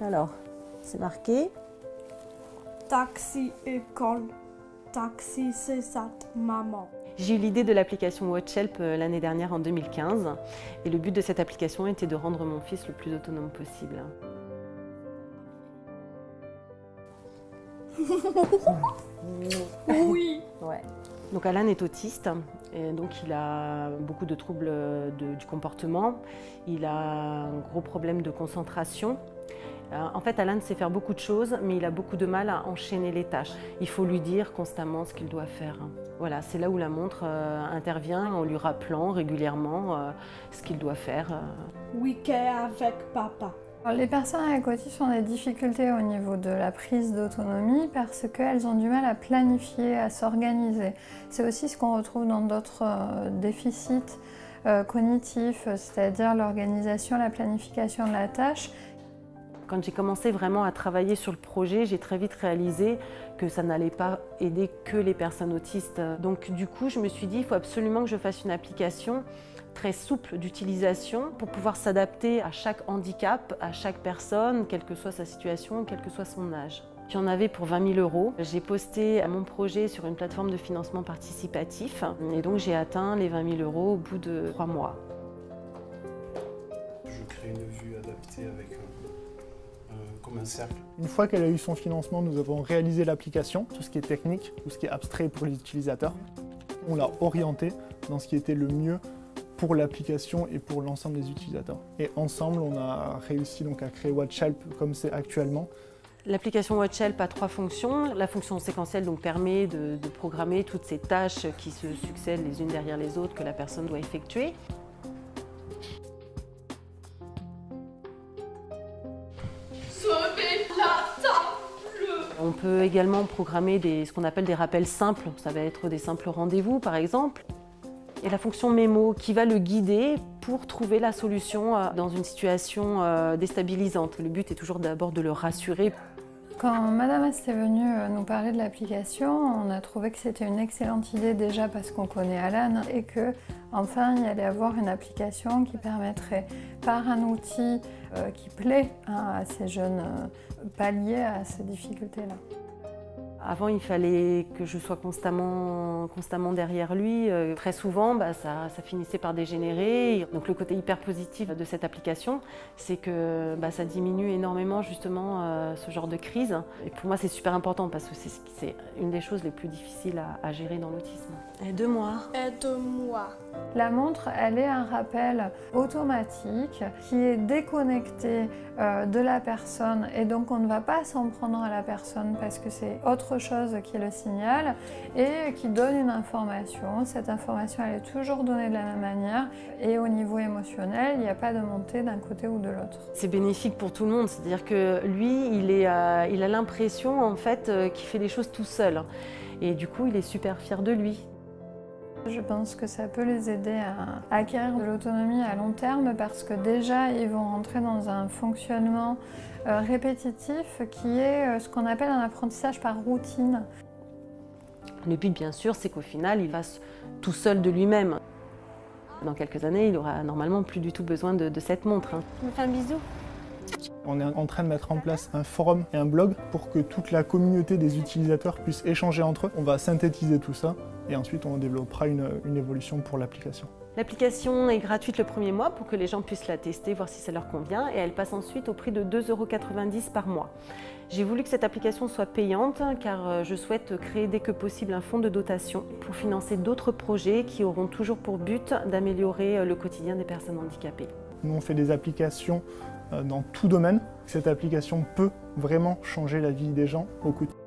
Alors, c'est marqué. Taxi école, taxi c'est ça, maman. J'ai eu l'idée de l'application WatchHelp l'année dernière en 2015 et le but de cette application était de rendre mon fils le plus autonome possible. Oui. Ouais. Donc Alan est autiste et donc il a beaucoup de troubles du comportement. Il a un gros problème de concentration. En fait, Alan sait faire beaucoup de choses, mais il a beaucoup de mal à enchaîner les tâches. Il faut lui dire constamment ce qu'il doit faire. Voilà, c'est là où la montre intervient en lui rappelant régulièrement ce qu'il doit faire. Week-end avec papa. Les personnes avec autisme ont des difficultés au niveau de la prise d'autonomie parce qu'elles ont du mal à planifier, à s'organiser. C'est aussi ce qu'on retrouve dans d'autres déficits cognitifs, c'est-à-dire l'organisation, la planification de la tâche. Quand j'ai commencé vraiment à travailler sur le projet, j'ai très vite réalisé que ça n'allait pas aider que les personnes autistes. Donc du coup, je me suis dit, il faut absolument que je fasse une application très souple d'utilisation pour pouvoir s'adapter à chaque handicap, à chaque personne, quelle que soit sa situation, quel que soit son âge. J'en avais pour 20 000 €. J'ai posté mon projet sur une plateforme de financement participatif et donc j'ai atteint les 20 000 € au bout de 3 mois. Je crée une vue adaptée avec comme un cercle. Une fois qu'elle a eu son financement, nous avons réalisé l'application, tout ce qui est technique, tout ce qui est abstrait pour les utilisateurs. On l'a orienté dans ce qui était le mieux pour l'application et pour l'ensemble des utilisateurs. Et ensemble, on a réussi donc à créer WatchHelp comme c'est actuellement. L'application WatchHelp a 3 fonctions. La fonction séquentielle donc, permet de programmer toutes ces tâches qui se succèdent les unes derrière les autres que la personne doit effectuer. Sauver la table. On peut également programmer ce qu'on appelle des rappels simples. Ça va être des simples rendez-vous par exemple. Et la fonction mémo qui va le guider pour trouver la solution dans une situation déstabilisante. Le but est toujours d'abord de le rassurer. Quand Madame est venue nous parler de l'application, on a trouvé que c'était une excellente idée déjà parce qu'on connaît Alan et que enfin il y allait avoir une application qui permettrait par un outil qui plaît à ces jeunes pallier à ces difficultés-là. Avant, il fallait que je sois constamment derrière lui. Très souvent, ça finissait par dégénérer. Donc le côté hyper positif de cette application, c'est que ça diminue énormément justement ce genre de crise. Et pour moi, c'est super important parce que c'est une des choses les plus difficiles à gérer dans l'autisme. Aide-moi. Aide-moi. La montre, elle est un rappel automatique qui est déconnecté de la personne et donc on ne va pas s'en prendre à la personne parce que c'est autre chose qui le signale et qui donne une information. Cette information, elle est toujours donnée de la même manière et au niveau émotionnel, il n'y a pas de montée d'un côté ou de l'autre. C'est bénéfique pour tout le monde, c'est-à-dire que lui, il a l'impression en fait qu'il fait les choses tout seul et du coup, il est super fier de lui. Je pense que ça peut les aider à acquérir de l'autonomie à long terme parce que déjà ils vont rentrer dans un fonctionnement répétitif qui est ce qu'on appelle un apprentissage par routine. Le but bien sûr c'est qu'au final il fasse tout seul de lui-même. Dans quelques années il aura normalement plus du tout besoin de cette montre. Tu me fais un bisou ? On est en train de mettre en place un forum et un blog pour que toute la communauté des utilisateurs puisse échanger entre eux. On va synthétiser tout ça et ensuite on développera une évolution pour l'application. L'application est gratuite le premier mois pour que les gens puissent la tester, voir si ça leur convient et elle passe ensuite au prix de 2,90 € par mois. J'ai voulu que cette application soit payante car je souhaite créer dès que possible un fonds de dotation pour financer d'autres projets qui auront toujours pour but d'améliorer le quotidien des personnes handicapées. Nous on fait des applications dans tout domaine. Cette application peut vraiment changer la vie des gens au quotidien.